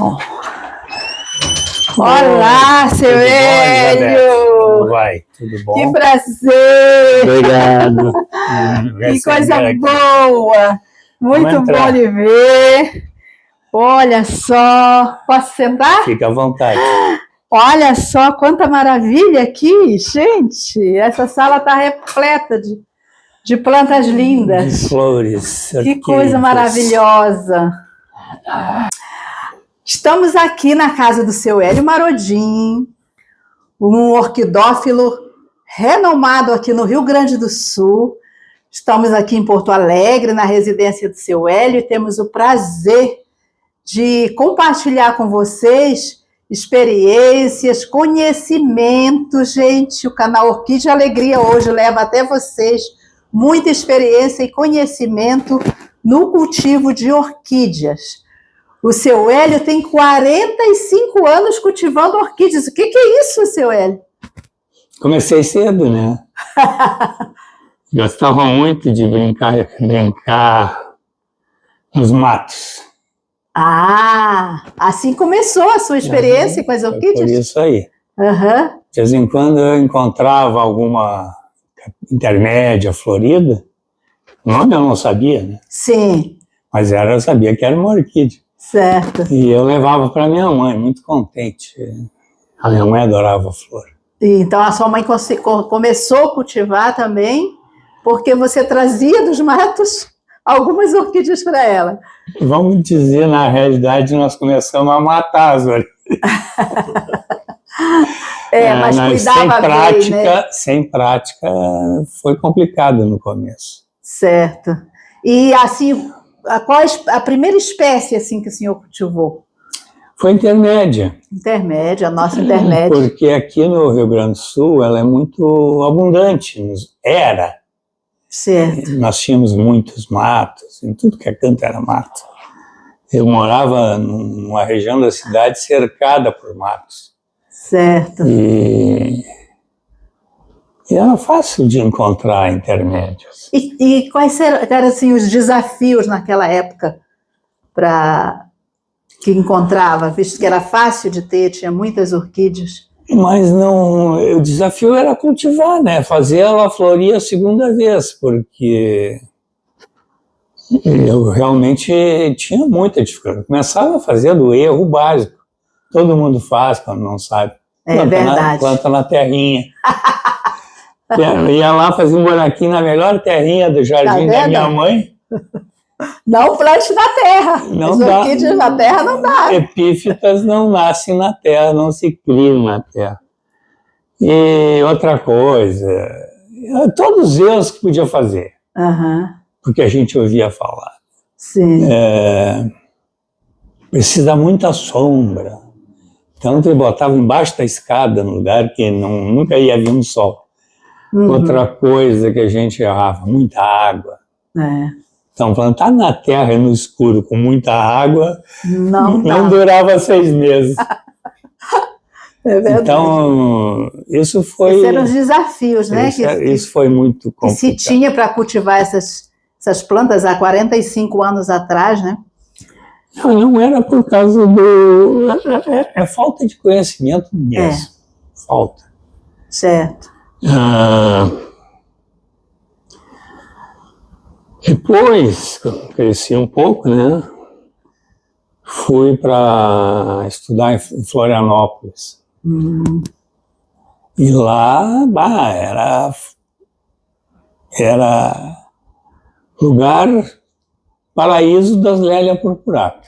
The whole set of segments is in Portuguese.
Bom. Olá, seu Hélio! Como vai? Tudo bom? Que prazer! Obrigado. Que coisa boa! Muito bom de ver. Olha só, posso sentar? Fica à vontade. Olha só quanta maravilha aqui, gente! Essa sala está repleta de plantas lindas. De flores. Que coisa maravilhosa! Estamos aqui na casa do seu Hélio Marodim, um orquidófilo renomado aqui no Rio Grande do Sul. Estamos aqui em Porto Alegre, na residência do seu Hélio, e temos o prazer de compartilhar com vocês experiências, conhecimento, gente. O canal Orquídea Alegria hoje leva até vocês muita experiência e conhecimento no cultivo de orquídeas. O seu Hélio tem 45 anos cultivando orquídeas. O que é isso, seu Hélio? Comecei cedo, né? Gostava muito de brincar nos matos. Ah, assim começou a sua experiência com as orquídeas? Por isso aí. Uhum. De vez em quando eu encontrava alguma intermédia florida. O nome eu não sabia, né? Sim. Mas eu sabia que era uma orquídea. Certo. E eu levava para minha mãe, muito contente. A minha mãe adorava flor. Então a sua mãe começou a cultivar também, porque você trazia dos matos algumas orquídeas para ela. Vamos dizer, na realidade, nós começamos a matar as orquídeas. Mas cuidava bem, né? Sem prática, foi complicado no começo. Certo. E assim, qual a primeira espécie assim que o senhor cultivou? Foi intermédia. Intermédia, a nossa intermédia. Porque aqui no Rio Grande do Sul ela é muito abundante. Era. Certo. Nós tínhamos muitos matos, em tudo que é canto era mato. Eu morava numa região da cidade cercada por matos. Certo. E era fácil de encontrar intermédios. E quais eram assim, os desafios naquela época que encontrava, visto que era fácil de ter, tinha muitas orquídeas? Mas não, o desafio era cultivar, né? Fazer ela florir a segunda vez, porque eu realmente tinha muita dificuldade. Começava a fazer do erro básico. Todo mundo faz quando não sabe. É verdade. Planta na terrinha. Ia lá fazer um buraquinho na melhor terrinha do jardim da minha mãe. Não plante na terra. Não As dá. orquídeas na terra não dá. Epífitas não nascem na terra, não se criam na terra. E outra coisa, todos os erros que podia fazer, porque a gente ouvia falar. Sim. Precisa muita sombra. Então você botava embaixo da escada, no lugar que nunca ia vir um sol. Outra coisa que a gente errava, muita água. Então, plantar na terra no escuro com muita água não durava 6 meses. É verdade. Então, isso foi... Esses eram os desafios, né? Isso foi muito complicado. Que se tinha para cultivar essas faltas há 45 anos atrás, né? Não era por causa é falta de conhecimento mesmo. Falta. Certo. Depois, cresci um pouco, né? Fui para estudar em Florianópolis. E lá, era lugar, paraíso das lélias purpurata.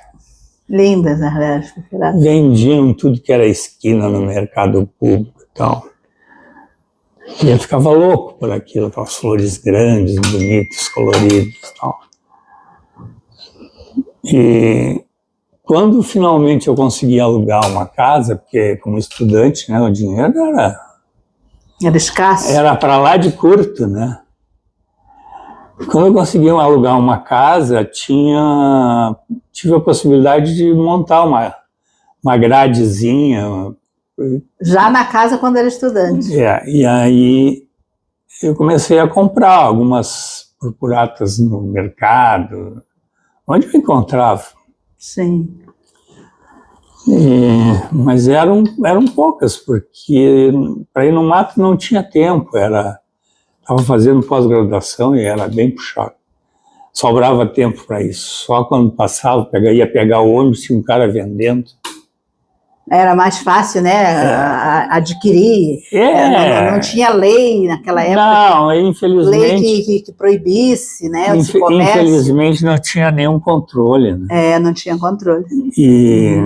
Lindas as lélias purpurata. Vendiam tudo que era esquina no mercado público e tal. E eu ficava louco por aquilo, aquelas flores grandes, bonitas, coloridas e tal. E quando finalmente eu consegui alugar uma casa, porque como estudante, né, o dinheiro era escasso. Era para lá de curto, né? Quando eu consegui alugar uma casa, tive a possibilidade de montar uma gradezinha. Já na casa quando era estudante. E aí eu comecei a comprar algumas purpuratas no mercado, onde eu encontrava. Sim. Mas eram poucas, porque para ir no mato não tinha tempo, estava fazendo pós-graduação e era bem puxado. Sobrava tempo para isso. Só quando passava, ia pegar o ônibus, tinha um cara vendendo. Era mais fácil, né? Adquirir. Não tinha lei naquela época. Não, infelizmente. Lei que proibisse, né? O comércio. Infelizmente não tinha nenhum controle. Né? Não tinha controle. E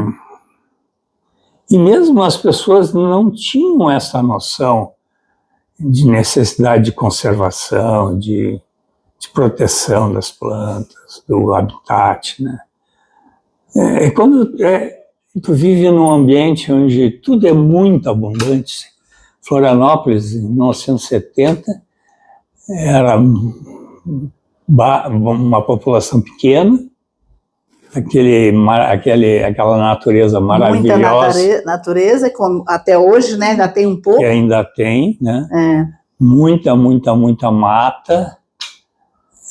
mesmo as pessoas não tinham essa noção de necessidade de conservação, de proteção das plantas, do habitat, né? Quando tu vive num ambiente onde tudo é muito abundante, Florianópolis, em 1970, era uma população pequena, aquela natureza maravilhosa. Muita natureza, como até hoje, né, ainda tem um pouco. Que ainda tem, né? Muita mata.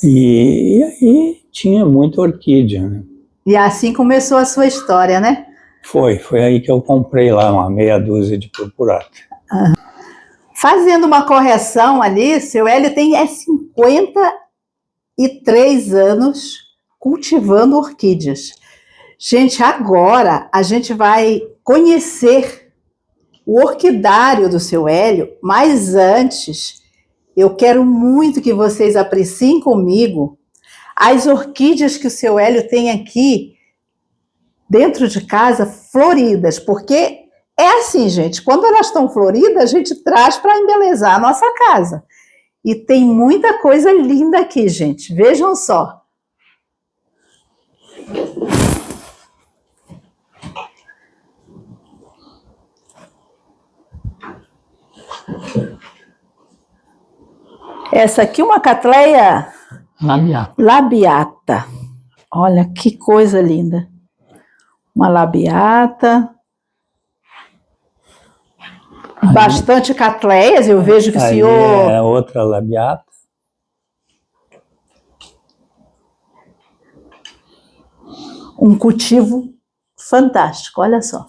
E aí tinha muita orquídea, né? E assim começou a sua história, né? Foi aí que eu comprei lá uma meia dúzia de purpurata. Fazendo uma correção ali, seu Hélio tem 53 anos cultivando orquídeas. Gente, agora a gente vai conhecer o orquidário do seu Hélio, mas antes eu quero muito que vocês apreciem comigo as orquídeas que o seu Hélio tem aqui dentro de casa, floridas, porque é assim, gente, quando elas estão floridas, a gente traz para embelezar a nossa casa. E tem muita coisa linda aqui, gente, vejam só. Essa aqui é uma Cattleya labiata. Olha que coisa linda. Uma labiata. Bastante Cattleyas, eu vejo que o senhor... É outra labiata. Um cultivo fantástico, olha só.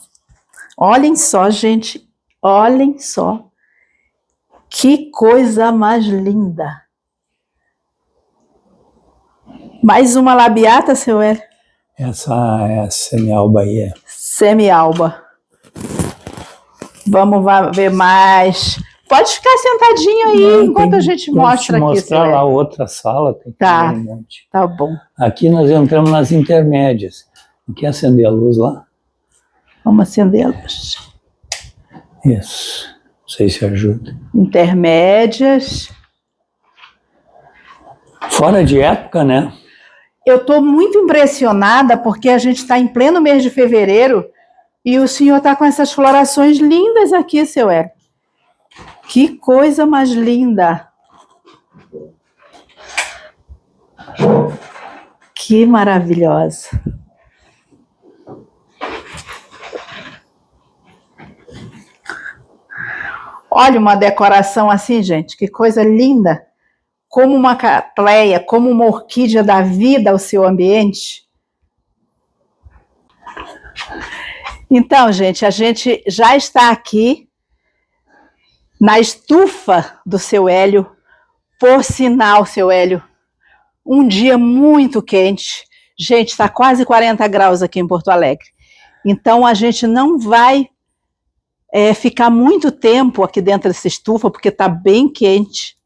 Olhem só, gente, olhem só. Que coisa mais linda. Mais uma labiata, seu Hélio? Essa é a semialba aí. Semialba. Vamos ver mais. Pode ficar sentadinho aí enquanto a gente mostra aqui. Mostrar lá outra sala. Tem um monte. Tá bom. Aqui nós entramos nas intermédias. Não quer acender a luz lá? Vamos acender a luz. Isso. Não sei se ajuda. Intermédias. Fora de época, né? Eu estou muito impressionada porque a gente está em pleno mês de fevereiro e o senhor está com essas florações lindas aqui, seu Hélio. Que coisa mais linda! Que maravilhosa! Olha uma decoração assim, gente, que coisa linda! Como uma Cattleya, como uma orquídea dá vida ao seu ambiente. Então, gente, a gente já está aqui na estufa do seu Hélio. Por sinal, seu Hélio, um dia muito quente. Gente, está quase 40 graus aqui em Porto Alegre. Então, a gente não vai ficar muito tempo aqui dentro dessa estufa, porque está bem quente.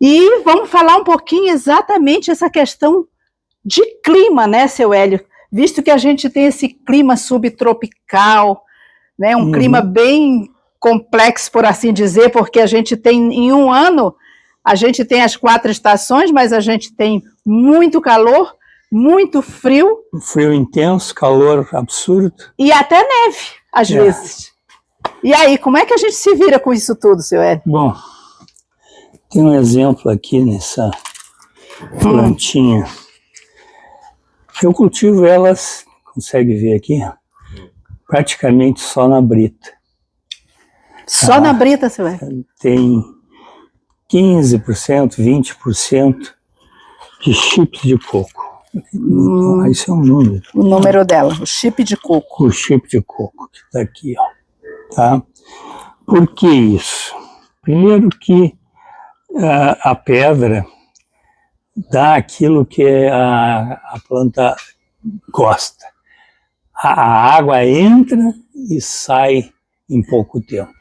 E vamos falar um pouquinho exatamente essa questão de clima, né, seu Hélio? Visto que a gente tem esse clima subtropical, né, um clima bem complexo, por assim dizer, porque a gente tem, em um ano, a gente tem as 4 estações, mas a gente tem muito calor, muito frio. Frio intenso, calor absurdo. E até neve, às vezes. E aí, como é que a gente se vira com isso tudo, seu Hélio? Bom, tem um exemplo aqui nessa plantinha. Eu cultivo elas, consegue ver aqui, praticamente só na brita. Só na brita, seu Hélio? Tem 15%, 20% de chips de coco. Esse é um número. O número dela, o chip de coco. O chip de coco, que está aqui, ó. Tá? Por que isso? Primeiro que a pedra dá aquilo que a planta gosta. A água entra e sai em pouco tempo.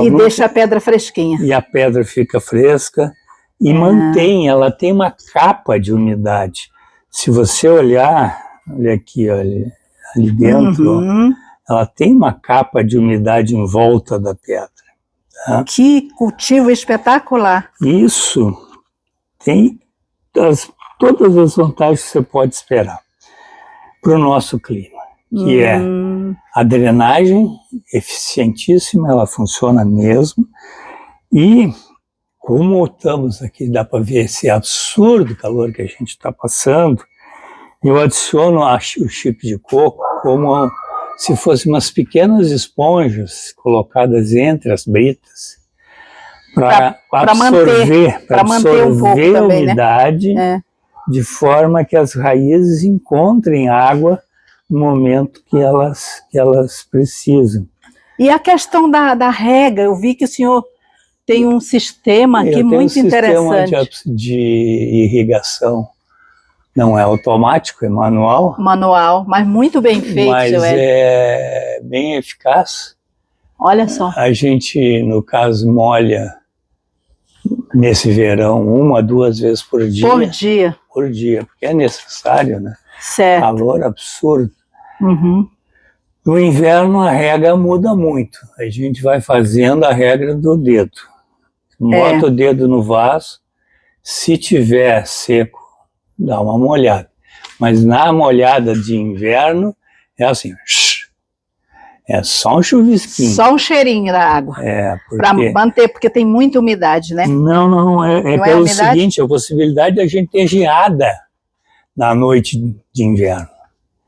E deixa a pedra fresquinha. E a pedra fica fresca e mantém, ela tem uma capa de umidade. Se você olhar, olha aqui, olha, ali dentro, ó, ela tem uma capa de umidade em volta da pedra. Tá? Que cultivo espetacular! Isso tem todas as vantagens que você pode esperar para o nosso clima, que é a drenagem eficientíssima, ela funciona mesmo, e como estamos aqui, dá para ver esse absurdo calor que a gente está passando, eu adiciono o chip de coco como se fossem umas pequenas esponjas colocadas entre as britas para absorver, manter um pouco a também, umidade, né? De forma que as raízes encontrem água no momento que elas precisam. E a questão da rega, eu vi que o senhor tem um sistema aqui muito interessante. Sistema de irrigação. Não é automático, é manual. Manual, mas muito bem feito, mas seu Hélio. É bem eficaz. Olha só. A gente, no caso, molha nesse verão 1 a 2 vezes por dia. Por dia. Por dia, porque é necessário, né? Certo. Calor absurdo. No inverno a rega muda muito. A gente vai fazendo a regra do dedo. Bota o dedo no vaso, se tiver seco, dá uma molhada. Mas na molhada de inverno, é assim, é só um chuvisquinho. Só um cheirinho da água. Para manter, porque tem muita umidade, né? Não, é pelo seguinte, a possibilidade da gente ter geada na noite de inverno.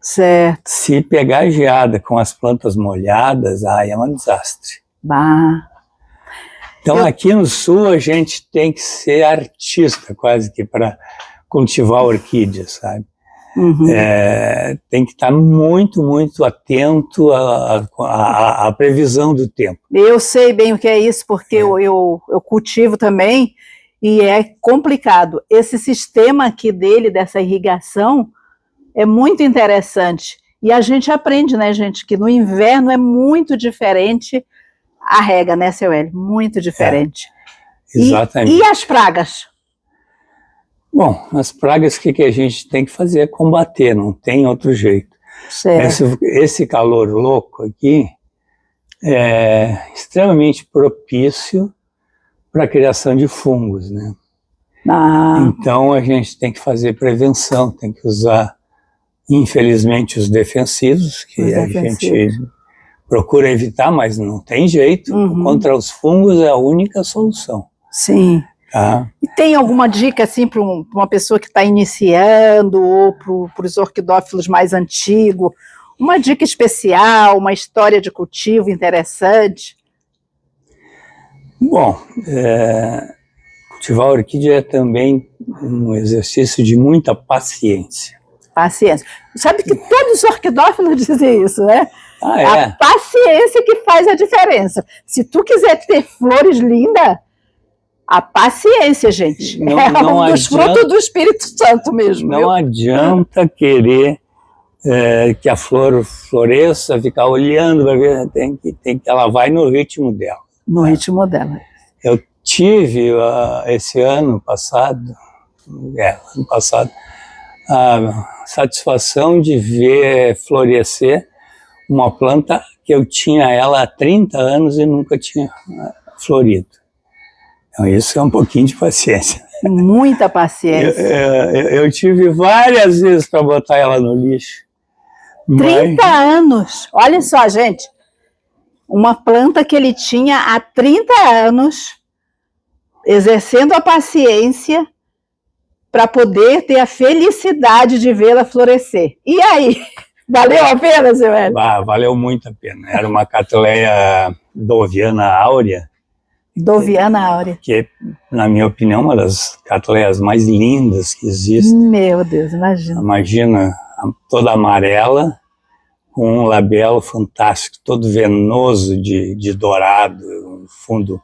Certo. Se pegar geada com as plantas molhadas, aí é um desastre. Bah. Então aqui no sul a gente tem que ser artista quase que para cultivar orquídeas, sabe? Tem que estar muito, muito atento à previsão do tempo. Eu sei bem o que é isso, porque eu cultivo também, e é complicado. Esse sistema aqui dele, dessa irrigação, é muito interessante. E a gente aprende, né, gente, que no inverno é muito diferente a rega, né, seu Hélio? Muito diferente. Exatamente. E as pragas? Bom, as pragas, o que a gente tem que fazer é combater, não tem outro jeito. Esse calor louco aqui é extremamente propício para a criação de fungos, né? Então a gente tem que fazer prevenção, tem que usar, infelizmente, os defensivos, que a gente procura evitar, mas não tem jeito. Contra os fungos é a única solução. Sim. Tá? E tem alguma dica assim para uma pessoa que está iniciando ou para os orquidófilos mais antigos? Uma dica especial, uma história de cultivo interessante? Bom, cultivar orquídea é também um exercício de muita paciência. Paciência. Sabe que todos os orquidófilos dizem isso, né? A paciência que faz a diferença. Se tu quiser ter flores lindas, a paciência, gente, é um dos frutos do Espírito Santo mesmo. Não adianta querer que a flor floresça, ficar olhando para ver, ela vai no ritmo dela. No ritmo dela. Eu tive esse ano passado, a satisfação de ver florescer uma planta que eu tinha ela há 30 anos e nunca tinha florido. Então isso é um pouquinho de paciência. Muita paciência. Eu tive várias vezes para botar ela no lixo. 30 anos! Olha só, gente. Uma planta que ele tinha há 30 anos, exercendo a paciência para poder ter a felicidade de vê-la florescer. E aí? Valeu a pena, seu Hélio? Valeu muito a pena. Era uma Cattleya doviana áurea, Doviana áurea. Que é, na minha opinião, uma das catleias mais lindas que existem. Meu Deus, imagina. Imagina, toda amarela, com um labelo fantástico, todo venoso de dourado, um fundo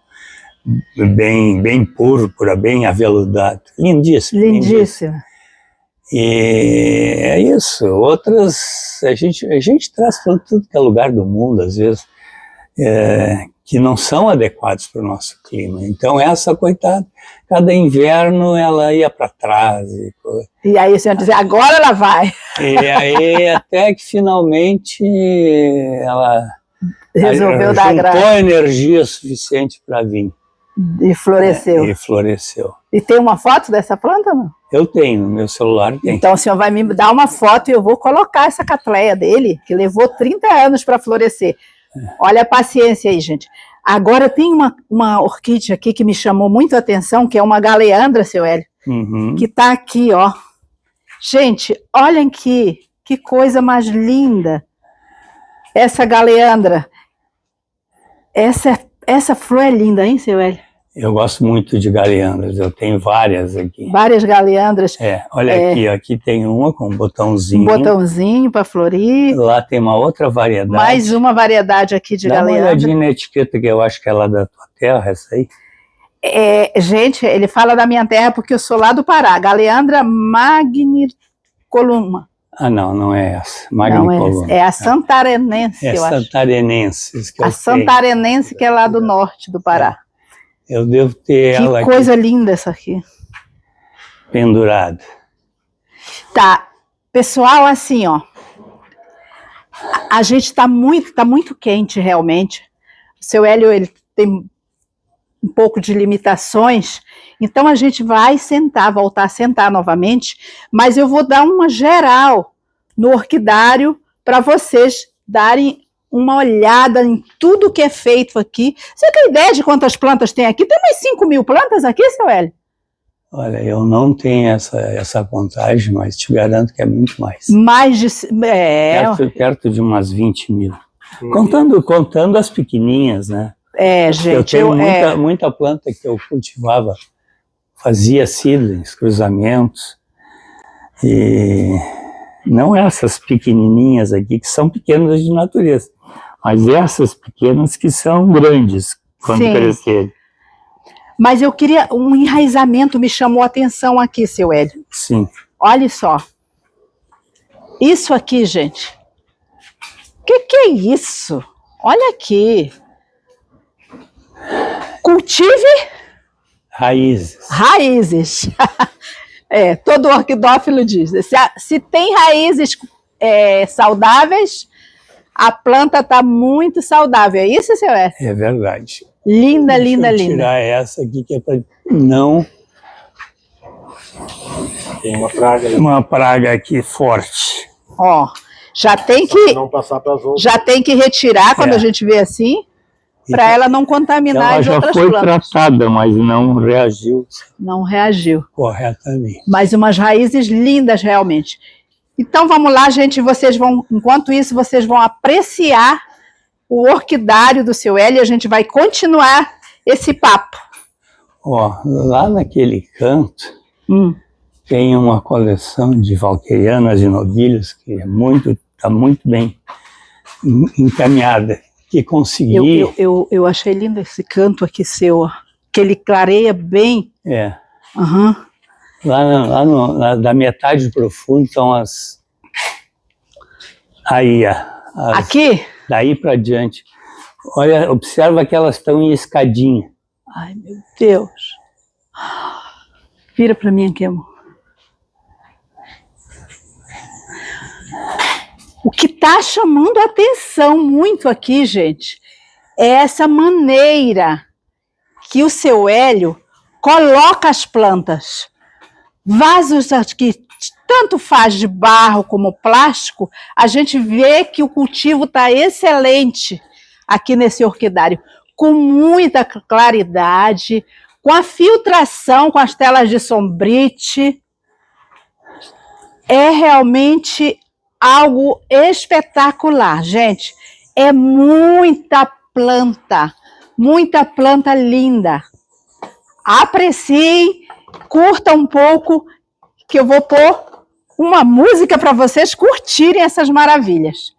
bem púrpura, bem aveludado. Lindíssimo. Lindíssimo. E é isso. Outras, a gente traz para tudo que é lugar do mundo, às vezes, que não são adequados para o nosso clima. Então essa, coitada, cada inverno ela ia para trás. E aí o senhor dizia, agora ela vai. E aí até que finalmente ela resolveu dar graça. Juntou energia suficiente para vir. E floresceu. E floresceu. E tem uma foto dessa planta, não? Eu tenho, no meu celular tem. Então o senhor vai me dar uma foto e eu vou colocar essa catleia dele, que levou 30 anos para florescer. Olha a paciência aí, gente. Agora tem uma orquídea aqui que me chamou muito a atenção, que é uma galeandra, seu Hélio, que está aqui, ó. Gente, olhem aqui, que coisa mais linda. Essa galeandra. Essa flor é linda, hein, seu Hélio? Eu gosto muito de galeandras, eu tenho várias aqui. Várias galeandras. Olha aqui tem uma com um botãozinho. Um botãozinho para florir. Lá tem uma outra variedade. Mais uma variedade aqui de galeandra. Dá uma olhadinha na etiqueta, que eu acho que é lá da tua terra, essa aí. Gente, ele fala da minha terra porque eu sou lá do Pará. Galeandra magnicoluma. Ah, não é essa. Magnicoluma. É a santarenense, eu acho. Santarenense. A santarenense, que é lá do norte do Pará. Eu devo ter ela aqui. Que coisa linda essa aqui. Pendurada. Tá. Pessoal, assim, ó. A gente tá muito quente, realmente. O seu Hélio, ele tem um pouco de limitações. Então, a gente vai voltar a sentar novamente. Mas eu vou dar uma geral no orquidário para vocês darem uma olhada em tudo que é feito aqui. Você tem ideia de quantas plantas tem aqui? Tem umas 5.000 plantas aqui, seu Hélio? Olha, eu não tenho essa contagem, mas te garanto que é muito mais. Mais de... Perto de umas 20.000. Contando as pequenininhas, né? Gente. Eu tenho muita planta que eu cultivava, fazia seedlings, cruzamentos, e não essas pequenininhas aqui, que são pequenas de natureza, mas essas pequenas que são grandes quando crescerem. Mas eu queria, um enraizamento me chamou a atenção aqui, seu Hélio. Sim. Olha só. Isso aqui, gente. O que é isso? Olha aqui. Cultive... Raízes. Raízes. Todo orquidófilo diz. Se tem raízes saudáveis, a planta está muito saudável. É isso, seu Hélio? É verdade. Linda, Deixa linda, eu linda. tirar essa aqui, que é para não... Tem uma praga aqui forte. Ó, já tem que... Não passar para as outras. Já tem que retirar quando a gente vê assim, para ela não contaminar as outras plantas. Ela já foi tratada, mas não reagiu. Não reagiu. Corretamente. Mas umas raízes lindas, realmente. Então, vamos lá, gente. Enquanto isso, vocês vão apreciar o orquidário do seu Hélio. A gente vai continuar esse papo. Ó, lá naquele canto, tem uma coleção de valquerianas e novilhas que está muito bem encaminhada. Que consegui... Eu achei lindo esse canto aqui seu, ó, que ele clareia bem. Lá da metade profundo estão as... Aí, aqui? Daí para diante. Olha, observa que elas estão em escadinha. Ai, meu Deus. Vira para mim aqui, amor. O que está chamando a atenção muito aqui, gente, é essa maneira que o seu Hélio coloca as plantas. Vasos que tanto faz de barro como plástico, a gente vê que o cultivo está excelente aqui nesse orquidário, com muita claridade, com a filtração, com as telas de sombrite. É realmente algo espetacular, gente. É muita planta, muita planta linda. Apreciem, curtam um pouco, que eu vou pôr uma música para vocês curtirem essas maravilhas.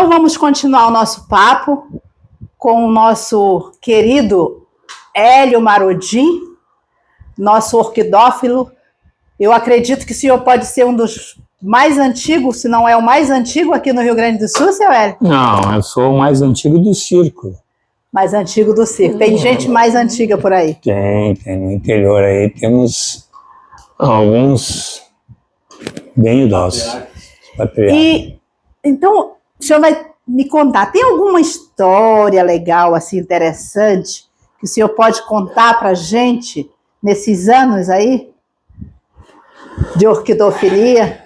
Então vamos continuar o nosso papo com o nosso querido Hélio Marodim, nosso orquidófilo. Eu acredito que o senhor pode ser um dos mais antigos, se não é o mais antigo aqui no Rio Grande do Sul, seu Hélio? Não, eu sou o mais antigo do circo. Mais antigo do circo. Tem gente mais antiga por aí? Tem no interior aí, temos alguns bem idosos. E então, o senhor vai me contar, tem alguma história legal, assim, interessante, que o senhor pode contar pra gente nesses anos aí de orquidofilia?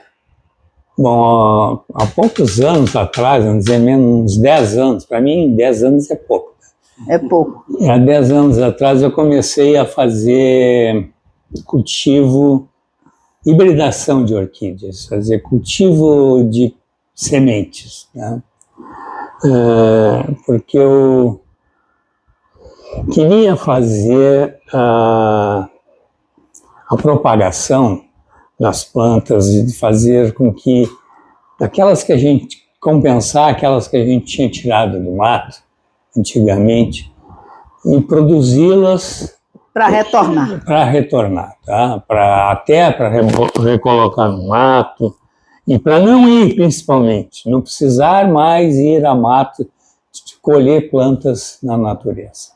Bom, há poucos anos atrás, vamos dizer menos uns 10 anos, para mim 10 anos é pouco. É pouco. Há 10 anos atrás eu comecei a fazer cultivo, hibridação de orquídeas, fazer cultivo de sementes, né? Porque eu queria fazer a propagação das plantas e de fazer com que aquelas que a gente compensar, aquelas que a gente tinha tirado do mato antigamente e produzi-las para retornar. Para retornar, tá? Até para recolocar no mato e para não ir, principalmente, não precisar mais ir a mato colher plantas na natureza.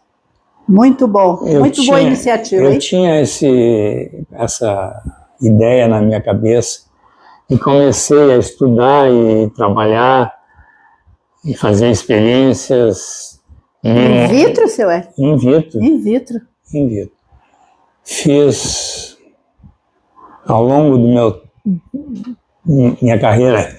Muito bom, muito boa iniciativa. Eu tinha essa ideia na minha cabeça e comecei a estudar e trabalhar e fazer experiências. In vitro, seu Hélio? In vitro. In vitro. In vitro. Fiz, ao longo minha carreira,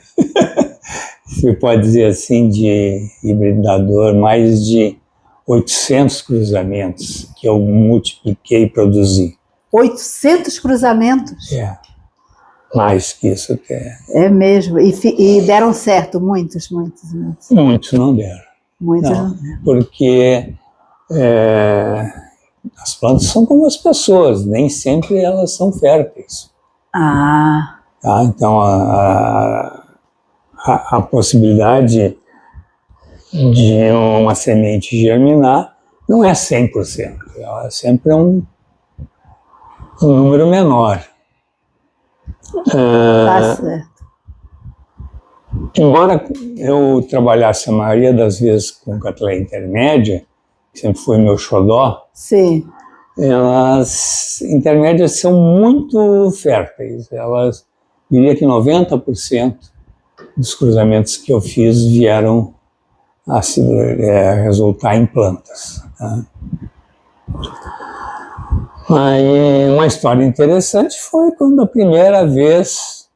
se pode dizer assim, de hibridador, mais de 800 cruzamentos que eu multipliquei e produzi. 800 cruzamentos? É, mais que isso até. É mesmo, e deram certo, muitos. Muitos não deram. Muitos não deram. Porque as plantas são como as pessoas, nem sempre elas são férteis. Ah. Tá? Então, a possibilidade de uma semente germinar não é 100%, ela sempre é um número menor. Tá certo. Embora eu trabalhasse a maioria das vezes com Cattleya intermédia, que sempre foi meu xodó, sim, elas intermédias são muito férteis. Elas, diria que 90% dos cruzamentos que eu fiz vieram a resultar em plantas. Tá? Aí, uma história interessante foi quando a primeira vez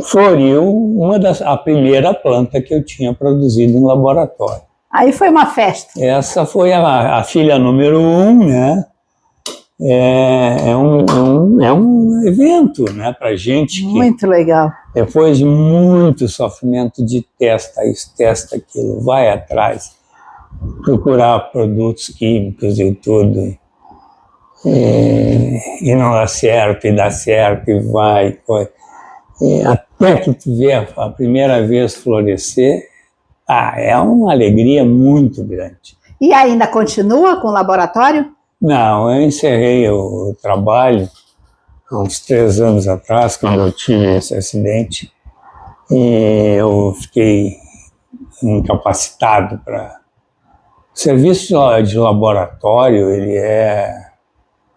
floriu a primeira planta que eu tinha produzido em laboratório. Aí foi uma festa. Essa foi a filha número 1, né? É um evento, né, para gente. Muito legal. Depois de muito sofrimento de testa isso, testa aquilo, vai atrás, procurar produtos químicos e tudo. E não dá certo, e vai. Até que tu vê a primeira vez florescer, é uma alegria muito grande. E ainda continua com o laboratório? Não, eu encerrei o trabalho há uns 3 anos atrás, quando eu tive esse acidente, e eu fiquei incapacitado para... O serviço de laboratório, ele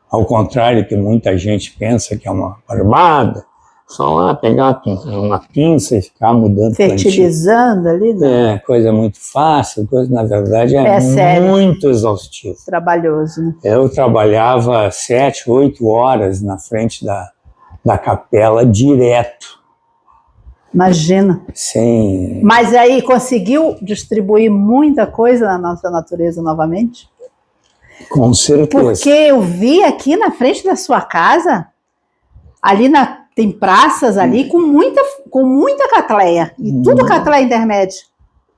ao contrário que muita gente pensa que é uma barbada, só lá pegar uma pinça e ficar mudando fertilizando ali, né? Coisa muito fácil, na verdade é muito exaustivo. Trabalhoso, né? Eu trabalhava 7, 8 horas na frente da capela direto. Imagina. Sim. Mas aí conseguiu distribuir muita coisa na nossa natureza novamente? Com certeza. Porque eu vi aqui na frente da sua casa, ali tem praças ali com muita Cattleya. E tudo Cattleya intermédia.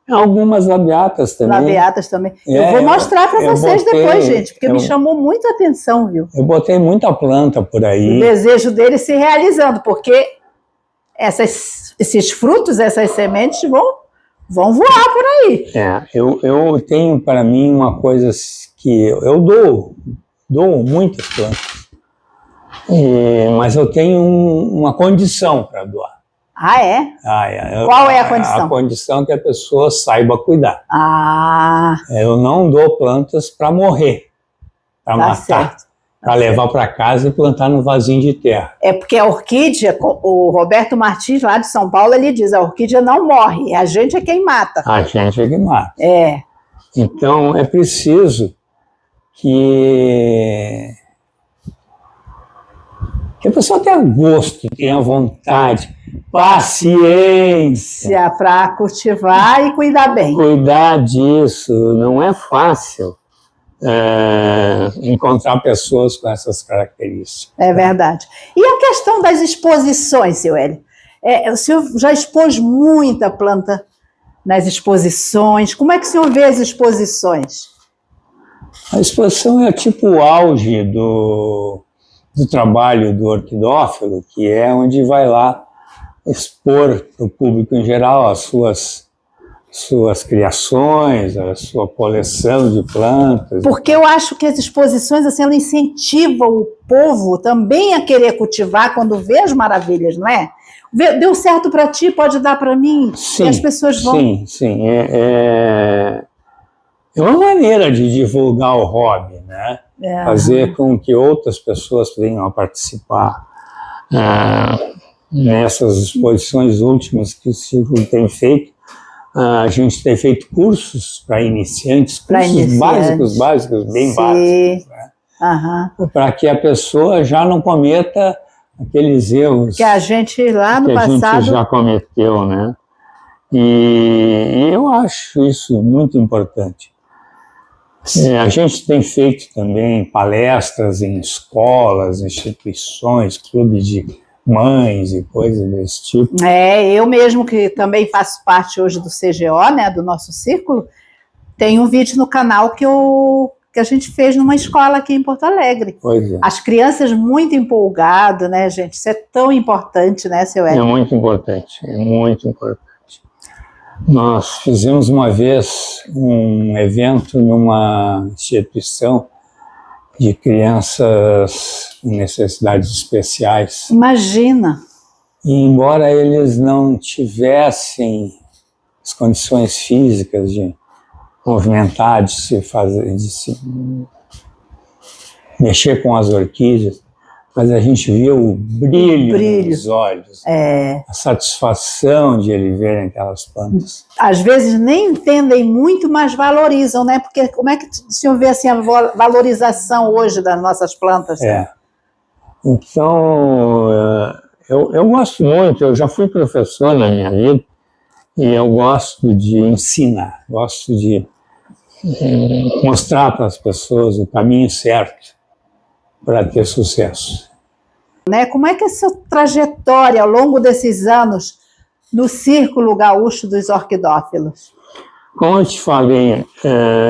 Algumas labiatas também. Labiatas também. Eu vou mostrar para vocês depois, gente, porque me chamou muito a atenção, viu? Eu botei muita planta por aí. O desejo dele se realizando, porque esses frutos, essas sementes vão voar por aí. Eu tenho para mim uma coisa que eu dou muitas plantas, mas eu tenho uma condição para doar. Ah, é? Qual é a condição? A condição é que a pessoa saiba cuidar. Ah. Eu não dou plantas para morrer, para matar. Certo. Para levar para casa e plantar no vasinho de terra. É porque a orquídea, o Roberto Martins, lá de São Paulo, ele diz, a orquídea não morre, a gente é quem mata. A gente é quem mata. É. Então, é preciso que a pessoa tenha gosto, tenha vontade, paciência. Para cultivar e cuidar bem. Cuidar disso não é fácil. Encontrar pessoas com essas características. É verdade. E a questão das exposições, seu Hélio? O senhor já expôs muita planta nas exposições. Como é que o senhor vê as exposições? A exposição é tipo o auge do trabalho do orquidófilo, que é onde vai lá expor para o público em geral as suas criações, a sua coleção de plantas. Porque eu acho que as exposições assim, ela incentivam o povo também a querer cultivar quando vê as maravilhas, não é? Deu certo para ti, pode dar para mim? Sim, e as pessoas vão... Sim. É uma maneira de divulgar o hobby, né? Fazer com que outras pessoas venham a participar. Nessas exposições últimas que o Círculo tem feito, a gente tem feito cursos para iniciantes, básicos, bem básicos, né? Para que a pessoa já não cometa aqueles erros que a gente lá no passado a gente já cometeu, né? E eu acho isso muito importante. A gente tem feito também palestras em escolas, instituições, clubes de mães e coisas desse tipo. Eu mesmo, que também faço parte hoje do CGO, né, do nosso círculo, tem um vídeo no canal que a gente fez numa escola aqui em Porto Alegre. Pois é. As crianças muito empolgadas, né, gente? Isso é tão importante, né, seu Hélio? É muito importante. Nós fizemos uma vez um evento numa instituição de crianças com necessidades especiais. Imagina! E embora eles não tivessem as condições físicas de movimentar, de se mexer com as orquídeas, mas a gente via o brilho nos olhos, a satisfação de eles verem aquelas plantas. Às vezes nem entendem muito, mas valorizam, né? Porque como é que o senhor vê assim, a valorização hoje das nossas plantas? Então, eu gosto muito, eu já fui professor na minha vida, e eu gosto de ensinar, gosto de mostrar para as pessoas o caminho certo para ter sucesso. Como é que é a sua trajetória ao longo desses anos no Círculo Gaúcho dos Orquidófilos? Como eu te falei,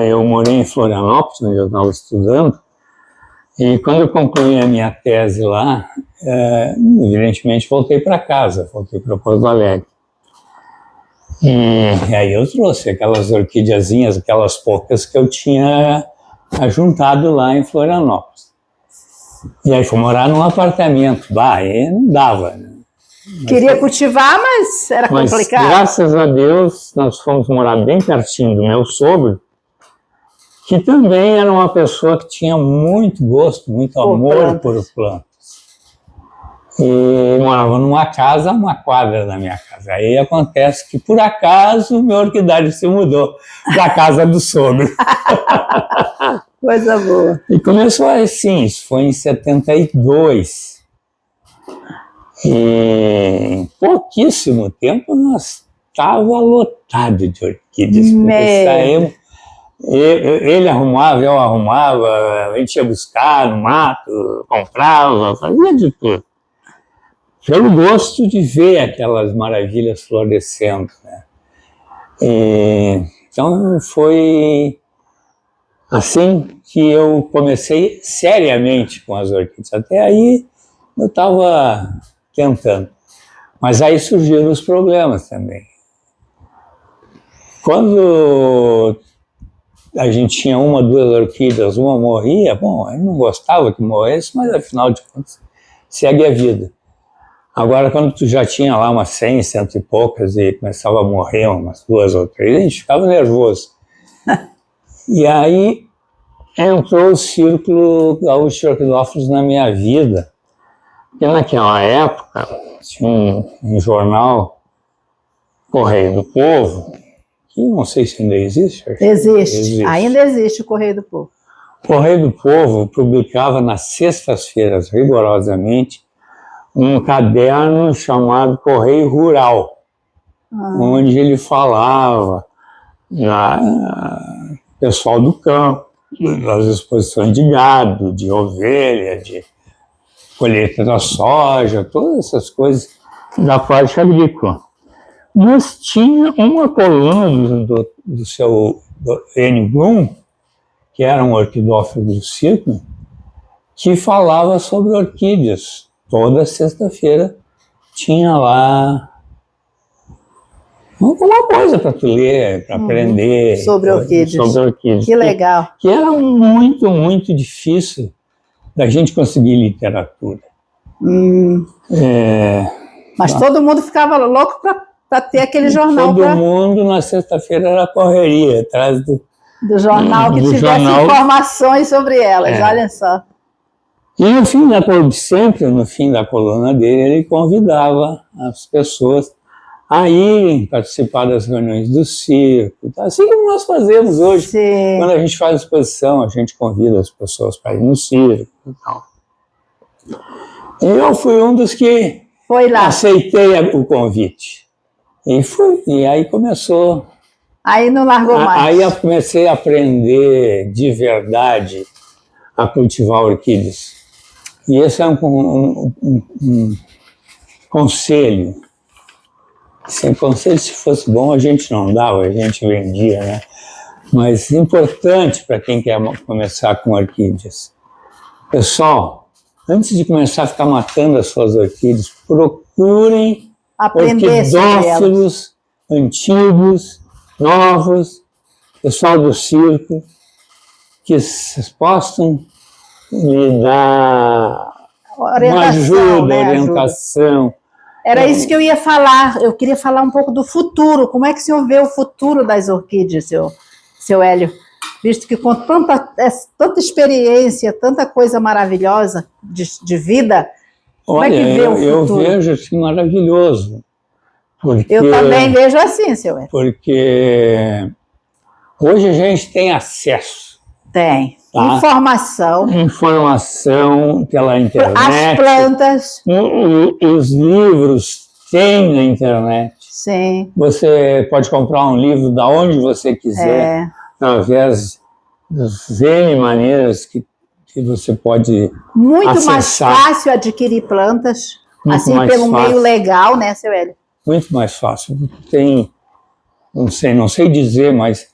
eu morei em Florianópolis, onde eu estava estudando, e quando eu concluí a minha tese lá, evidentemente voltei para casa, voltei para Porto Alegre. E aí eu trouxe aquelas orquídeazinhas, aquelas poucas que eu tinha ajuntado lá em Florianópolis. E aí fui morar num apartamento, aí não dava, né? Queria cultivar, mas era complicado. Mas, graças a Deus, nós fomos morar bem pertinho do meu sogro, que também era uma pessoa que tinha muito gosto, muito amor por plantas. E morava numa casa, uma quadra da minha casa. Aí acontece que, por acaso, meu orquidário se mudou para a casa do sogro. Coisa boa. E começou assim, isso foi em 72. E em pouquíssimo tempo nós estava lotado de orquídeas. Ele arrumava, eu arrumava, a gente ia buscar no mato, comprava, fazia de tudo. Pelo gosto de ver aquelas maravilhas florescendo, né? Então foi assim que eu comecei seriamente com as orquídeas. Até aí eu estava tentando. Mas aí surgiram os problemas também. Quando a gente tinha uma, duas orquídeas, uma morria, bom, eu não gostava que morresse, mas afinal de contas, segue a vida. Agora, quando tu já tinha lá umas 100, cento e poucas e começava a morrer umas duas ou três, a gente ficava nervoso. E aí entrou o Círculo Gaúcho de Orquidófilos na minha vida. Porque naquela época tinha um jornal, Correio do Povo, que não sei se ainda existe. Existe, ainda existe o Correio do Povo. O Correio do Povo publicava nas sextas-feiras, rigorosamente, um caderno chamado Correio Rural, onde ele falava pessoal do campo, das exposições de gado, de ovelha, de colheita da soja, todas essas coisas da parte agrícola. Mas tinha uma coluna do seu N. Bloom, que era um orquidófilo do Círculo, que falava sobre orquídeas. Toda sexta-feira tinha lá alguma coisa para tu ler, para aprender. Sobre orquídeas. Que legal. Que era muito, muito difícil da gente conseguir literatura. Mas todo mundo ficava louco para ter aquele jornal. Todo mundo na sexta-feira era correria atrás do jornal que tivesse informações sobre elas, olha só. E sempre no fim da coluna dele, ele convidava as pessoas a irem participar das reuniões do circo, assim como nós fazemos hoje. Sim. Quando a gente faz exposição, a gente convida as pessoas para ir no circo e tal. Eu fui um dos que foi lá. Aceitei o convite. E fui, e aí começou. Aí não largou mais. Aí eu comecei a aprender de verdade a cultivar orquídeas. E esse é um conselho. Sem conselho, se fosse bom, a gente não dava, a gente vendia, né? Mas importante para quem quer começar com orquídeas. Pessoal, antes de começar a ficar matando as suas orquídeas, procurem orquidófilos antigos, novos, pessoal do circo, que possam lhe dar uma ajuda, orientação. Era isso que eu ia falar. Eu queria falar um pouco do futuro. Como é que o senhor vê o futuro das orquídeas, seu Hélio? Visto que com tanta experiência, tanta coisa maravilhosa de vida, como é que vê o futuro? Eu vejo assim maravilhoso. Eu também vejo assim, seu Hélio. Porque hoje a gente tem acesso. Tem. Tá? Informação pela internet. As plantas. Os livros tem na internet. Sim. Você pode comprar um livro da onde você quiser, através das N maneiras que você pode muito acessar. Mais fácil adquirir plantas, muito assim, pelo fácil. Meio legal, né, seu Hélio? Muito mais fácil. Tem, não sei dizer, mas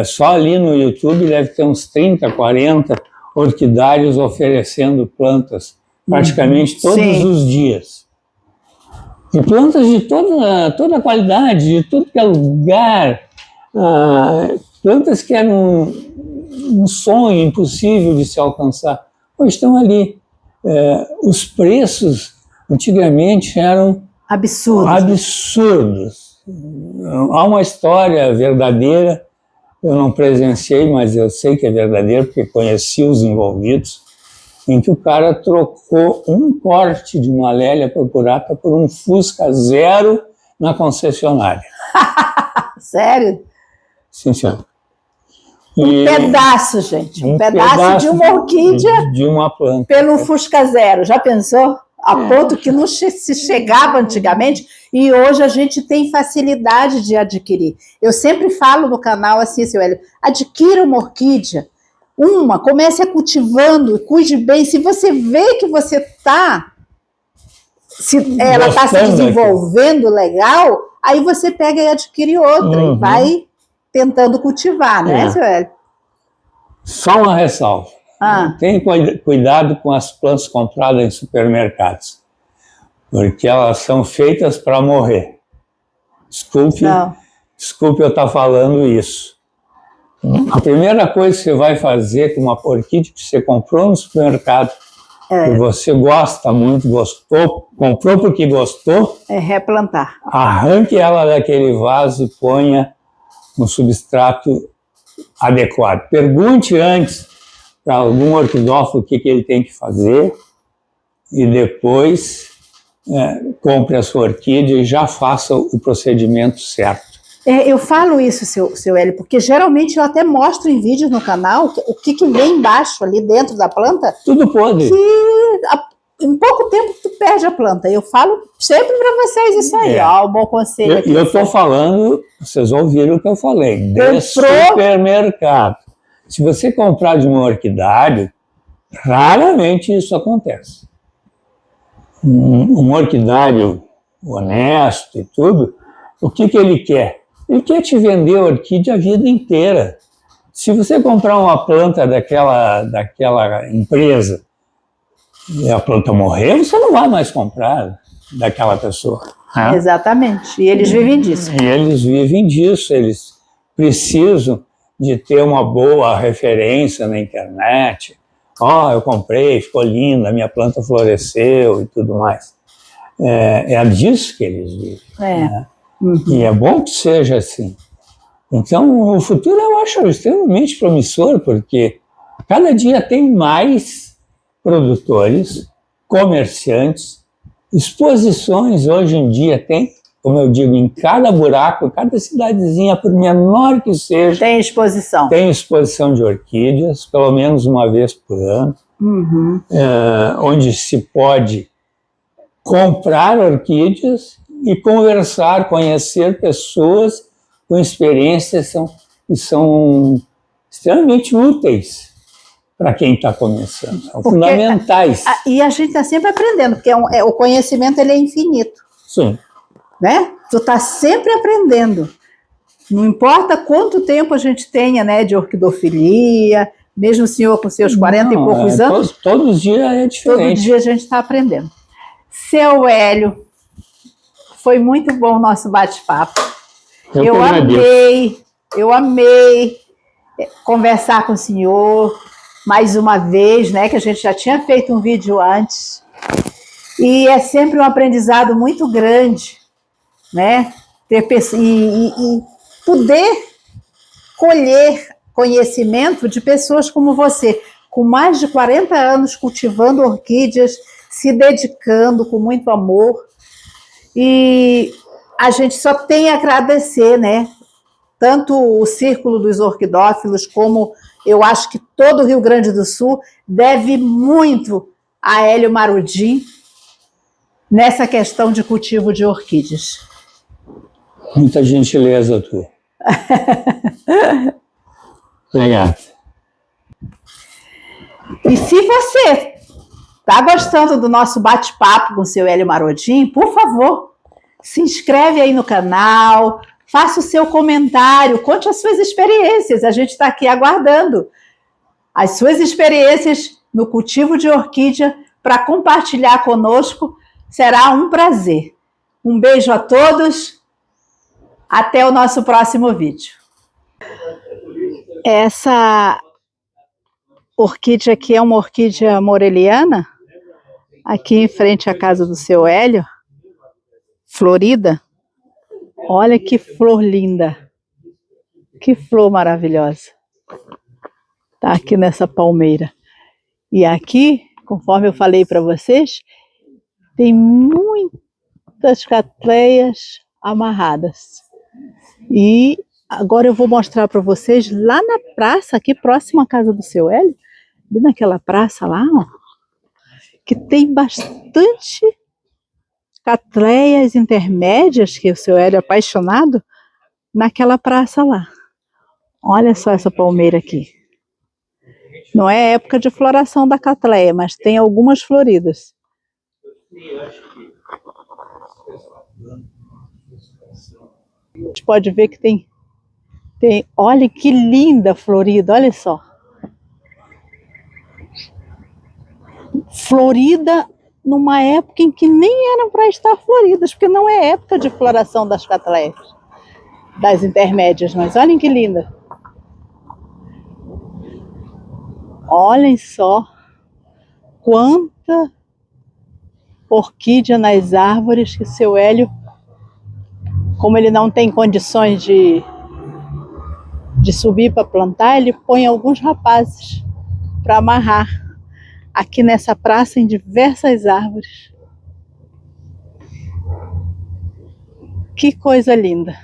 só ali no YouTube deve ter uns 30, 40 orquidários oferecendo plantas praticamente todos os dias. E plantas de toda a qualidade, de todo que é lugar, plantas que eram um sonho impossível de se alcançar, pois estão ali. Os preços antigamente eram absurdos. Há uma história verdadeira. Eu não presenciei, mas eu sei que é verdadeiro, porque conheci os envolvidos, em que o cara trocou um corte de uma Lélia purpurata por um Fusca Zero na concessionária. Sério? Sim, senhor. Pedaço, gente. Um pedaço de uma orquídea de uma planta. Pelo Fusca Zero. Já pensou? A ponto que não se chegava antigamente e hoje a gente tem facilidade de adquirir. Eu sempre falo no canal assim, seu Hélio, adquira uma orquídea, comece a cultivando, cuide bem. Se você vê que você ela está se desenvolvendo legal, aí você pega e adquire outra e vai tentando cultivar, né, seu Hélio? Só uma ressalva. Tenha cuidado com as plantas compradas em supermercados, porque elas são feitas para morrer. Desculpe, Desculpe eu estar falando isso. A primeira coisa que você vai fazer com uma orquídea que você comprou no supermercado, que você gosta muito, gostou, comprou porque gostou, é replantar. Arranque ela daquele vaso e ponha no substrato adequado. Pergunte antes para algum orquidófilo o que ele tem que fazer e depois compre a sua orquídea e já faça o procedimento certo. Eu falo isso, seu Hélio, porque geralmente eu até mostro em vídeos no canal o que vem embaixo, ali dentro da planta. Tudo podre. Que em pouco tempo tu perde a planta. Eu falo sempre para vocês isso aí, ó, um bom conselho. E eu estou falando, vocês ouviram o que eu falei, de supermercado. Se você comprar de um orquidário, raramente isso acontece. Um orquidário honesto e tudo, o que ele quer? Ele quer te vender a orquídea a vida inteira. Se você comprar uma planta daquela empresa e a planta morrer, você não vai mais comprar daquela pessoa. Né? Exatamente. E eles vivem disso. E eles vivem disso. Eles precisam de ter uma boa referência na internet. Eu comprei, ficou linda, a minha planta floresceu e tudo mais. É disso que eles vivem. Né? E é bom que seja assim. Então, o futuro eu acho extremamente promissor, porque cada dia tem mais produtores, comerciantes, exposições hoje em dia tem, como eu digo, em cada buraco, cada cidadezinha, por menor que seja, tem exposição. Tem exposição de orquídeas, pelo menos uma vez por ano, onde se pode comprar orquídeas e conversar, conhecer pessoas com experiências que são extremamente úteis para quem está começando, são fundamentais. E a gente está sempre aprendendo, porque o conhecimento ele é infinito. Sim. Né? Tu está sempre aprendendo. Não importa quanto tempo a gente tenha, né, de orquidofilia, mesmo o senhor com seus 40 e poucos anos. Todos os dias é diferente. Todo dia a gente está aprendendo. Seu Hélio, foi muito bom o nosso bate-papo. Eu amei conversar com o senhor mais uma vez, né, que a gente já tinha feito um vídeo antes. E é sempre um aprendizado muito grande, né, e poder colher conhecimento de pessoas como você, com mais de 40 anos cultivando orquídeas, se dedicando com muito amor. E a gente só tem a agradecer, né? Tanto o Círculo dos Orquidófilos, como eu acho que todo o Rio Grande do Sul deve muito a Hélio Marodim nessa questão de cultivo de orquídeas. Muita gentileza tua. Obrigado. E se você está gostando do nosso bate-papo com o seu Hélio Marodim, por favor, se inscreve aí no canal, faça o seu comentário, conte as suas experiências. A gente está aqui aguardando as suas experiências no cultivo de orquídea para compartilhar conosco. Será um prazer. Um beijo a todos. Até o nosso próximo vídeo. Essa orquídea aqui é uma orquídea moreliana, aqui em frente à casa do seu Hélio, florida. Olha que flor linda, que flor maravilhosa. Tá aqui nessa palmeira. E aqui, conforme eu falei para vocês, tem muitas catleias amarradas. E agora eu vou mostrar para vocês lá na praça, aqui próximo à casa do seu Hélio, ali naquela praça lá, ó, que tem bastante catleias intermédias, que o seu Hélio é apaixonado, naquela praça lá. Olha só essa palmeira aqui. Não é época de floração da catleia, mas tem algumas floridas. A gente pode ver que tem, olha que linda florida, olha só. Florida numa época em que nem eram para estar floridas, porque não é época de floração das catleias. das intermédias, mas olhem que linda. Olhem só quanta orquídea nas árvores que seu Hélio, como ele não tem condições de subir para plantar, ele põe alguns rapazes para amarrar aqui nessa praça em diversas árvores. Que coisa linda!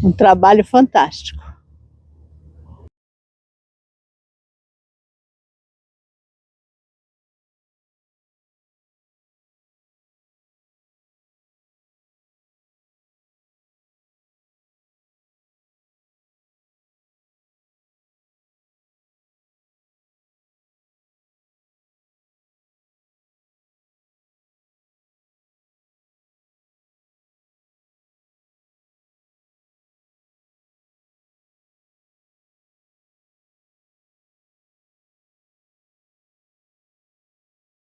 Um trabalho fantástico.